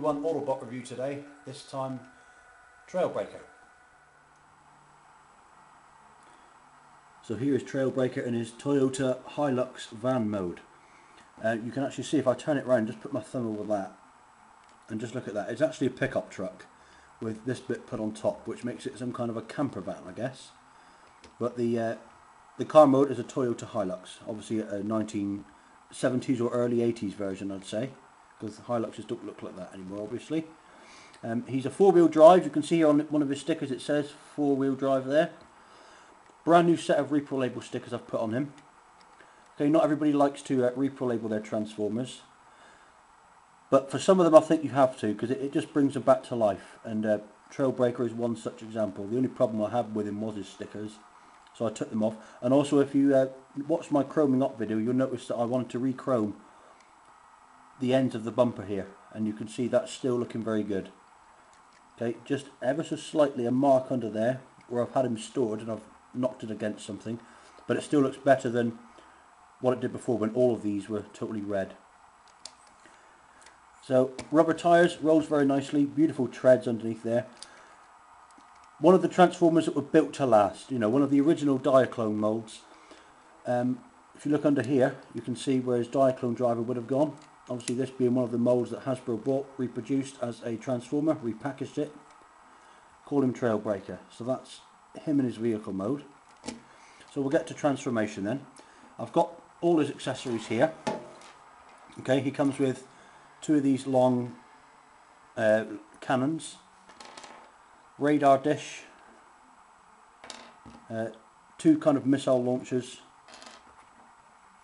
G1 Autobot review today, this time Trailbreaker. So here is Trailbreaker in his Toyota Hilux van mode. You can actually see if I turn it around, just put my thumb over that and just look at that. It's actually a pickup truck with this bit put on top, which makes it some kind of a camper van, I guess. But the car mode is a Toyota Hilux, obviously a 1970s or early 80s version, I'd say, because Hiluxes don't look like that anymore, obviously. He's a four-wheel drive. You can see on one of his stickers it says four-wheel drive there. Brand new set of repro label stickers I've put on him. Okay, not everybody likes to repro label their Transformers, but for some of them I think you have to, because it just brings them back to life, and Trailbreaker is one such example. The only problem I had with him was his stickers, so I took them off. And also, if you watch my chroming up video, you'll notice that I wanted to re-chrome the ends of the bumper here, and you can see that's still looking very good. Okay, just ever so slightly a mark under there where I've had him stored and I've knocked it against something, but it still looks better than what it did before when all of these were totally red. So rubber tyres, rolls very nicely, beautiful treads underneath there. One of the Transformers that were built to last, you know, one of the original Diaclone moulds. If you look under here, you can see where his Diaclone driver would have gone. Obviously this being one of the moulds that Hasbro bought, reproduced as a Transformer, repackaged it, called him Trailbreaker. So that's him in his vehicle mode. So we'll get to transformation then. I've got all his accessories here. Okay, he comes with two of these long cannons, radar dish, two kind of missile launchers,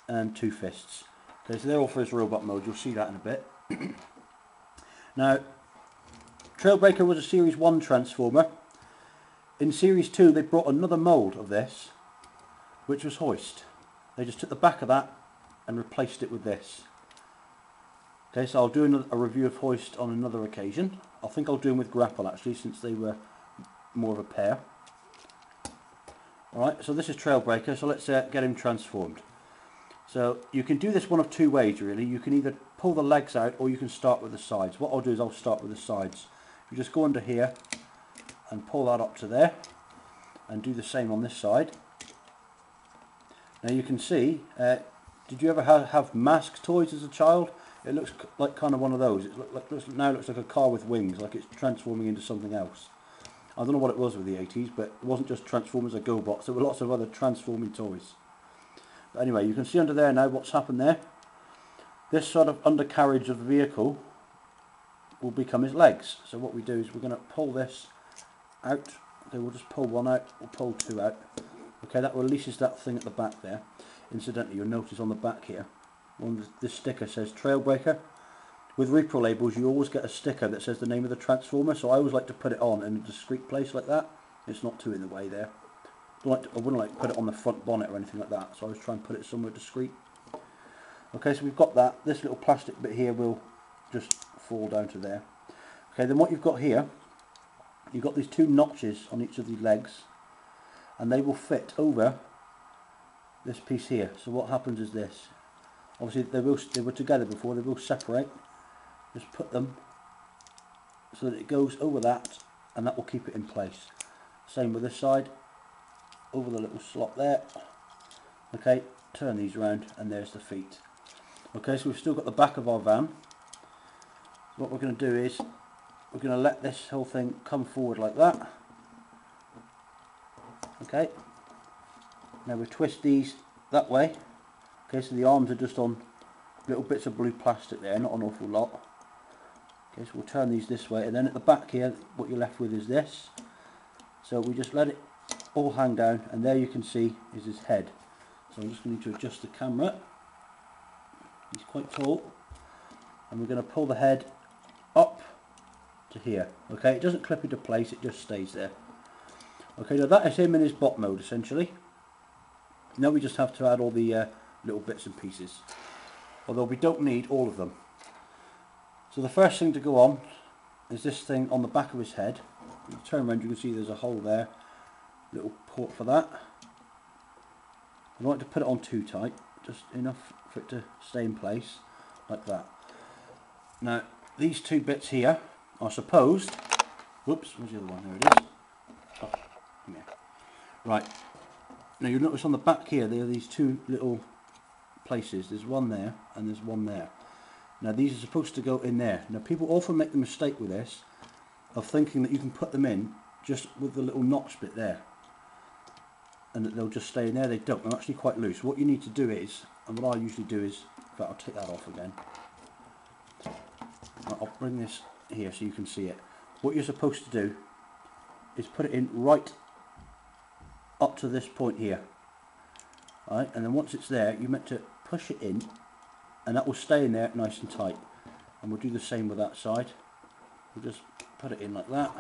and two fists. Okay, so they're all for his robot mode. You'll see that in a bit. Now, Trailbreaker was a Series 1 Transformer. In Series 2 they brought another mould of this, which was Hoist. They just took the back of that and replaced it with this. Okay, so I'll do a review of Hoist on another occasion. I think I'll do them with Grapple actually, since they were more of a pair. Alright, so this is Trailbreaker, so let's get him transformed. So you can do this one of two ways really. You can either pull the legs out or you can start with the sides. What I'll do is I'll start with the sides. You just go under here and pull that up to there and do the same on this side. Now you can see, did you ever have Mask toys as a child? It looks like kind of one of those. Now it looks like a car with wings, like it's transforming into something else. I don't know what it was with the 80s, but it wasn't just Transformers or GoBots, there were lots of other transforming toys. But anyway, you can see under there now what's happened there. This sort of undercarriage of the vehicle will become his legs. So what we do is we're going to pull this out. Okay, we'll just pull one out, we'll pull two out. Okay, that releases that thing at the back there. Incidentally, you'll notice on the back here, this sticker says Trailbreaker. With repro labels, you always get a sticker that says the name of the Transformer, so I always like to put it on in a discreet place like that. It's not too in the way there. I wouldn't like to put it on the front bonnet or anything like that, so I always try and put it somewhere discreet. Okay, so we've got that. This little plastic bit here will just fall down to there. Okay, then what you've got here, you've got these two notches on each of these legs, and they will fit over this piece here. So what happens is this. Obviously they were together before, they will separate. Just put them so that it goes over that, and that will keep it in place. Same with this side, over the little slot there. Okay, turn these around and there's the feet. Okay, so we've still got the back of our van. What we're going to do is we're going to let this whole thing come forward like that. Okay, now we twist these that way. Okay, so the arms are just on little bits of blue plastic there, not an awful lot. Okay, so we'll turn these this way, and then at the back here what you're left with is this. So we just let it all hang down, and there you can see is his head. So I'm just going to adjust the camera. He's quite tall, and we're going to pull the head up to here. Okay, it doesn't clip into place, it just stays there. Okay, now that is him in his bot mode essentially. Now we just have to add all the little bits and pieces, although we don't need all of them. So the first thing to go on is this thing on the back of his head. If you turn around, you can see there's a hole there, little port for that. I don't want to put it on too tight, just enough for it to stay in place like that. Now these two bits here are supposed, whoops, where's the other one? There it is. Oh, come here. Right, now you'll notice on the back here there are these two little places. There's one there and there's one there. Now these are supposed to go in there. Now people often make the mistake with this of thinking that you can put them in just with the little notch bit there and that they'll just stay in there. They don't. They're actually quite loose. What you need to do is, and what I usually do is, in fact I'll take that off again. I'll bring this here so you can see it. What you're supposed to do is put it in right up to this point here. Right, and then once it's there, you're meant to push it in and that will stay in there nice and tight. And we'll do the same with that side. We'll just put it in like that.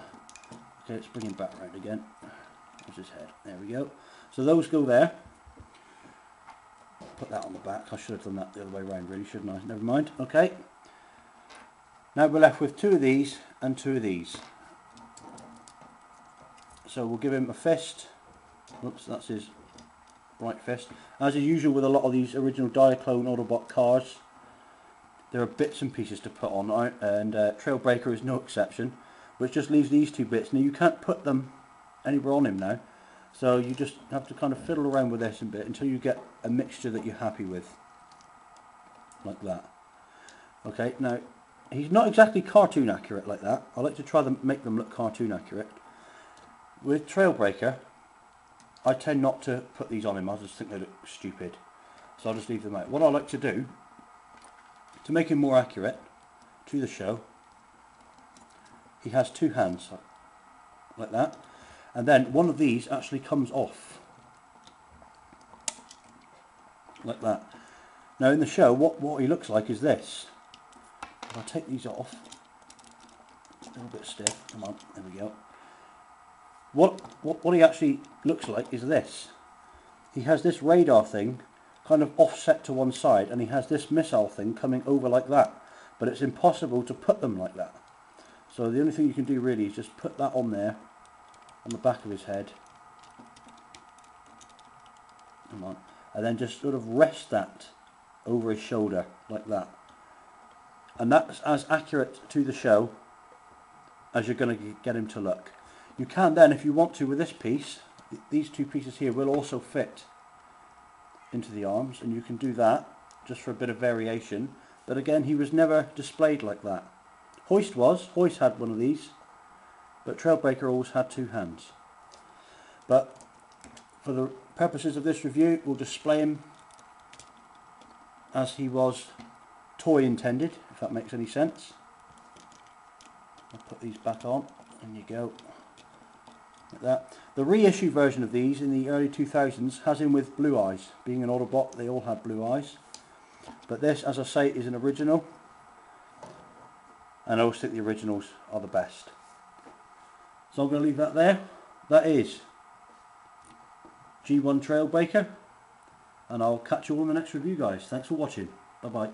Okay, let's bring him back around again. There's his head. There we go. So those go there. Put that on the back. I should have done that the other way around really, shouldn't I? Never mind. Okay. Now we're left with two of these and two of these. So we'll give him a fist. Oops, that's his right fist. As is usual with a lot of these original Diaclone Autobot cars, there are bits and pieces to put on, right? And Trailbreaker is no exception, which just leaves these two bits. Now you can't put them anywhere on him now, so you just have to kind of fiddle around with this a bit until you get a mixture that you're happy with, like that. Okay, now he's not exactly cartoon accurate like that. I like to try to make them look cartoon accurate. With Trailbreaker, I tend not to put these on him. I just think they look stupid, so I'll just leave them out. What I like to do to make him more accurate to the show, he has two hands like that, and then one of these actually comes off like that. Now in the show, what he looks like is this. If I take these off, it's a little bit stiff. Come on, there we go. What he actually looks like is this. He has this radar thing kind of offset to one side, and he has this missile thing coming over like that, but it's impossible to put them like that. So the only thing you can do really is just put that on there on the back of his head. Come on. And then just sort of rest that over his shoulder like that. And that's as accurate to the show as you're going to get him to look. You can then, if you want to, with this piece, these two pieces here will also fit into the arms, and you can do that just for a bit of variation. But again, he was never displayed like that. Hoist had one of these, but Trailbreaker always had two hands. But for the purposes of this review, we'll display him as he was toy intended, if that makes any sense. I'll put these back on, and you go. Like that. The reissue version of these in the early 2000s has him with blue eyes. Being an Autobot, they all had blue eyes. But this, as I say, is an original. And I always think the originals are the best. So I'm going to leave that there. That is G1 Trailbreaker. And I'll catch you all in the next review, guys. Thanks for watching. Bye bye.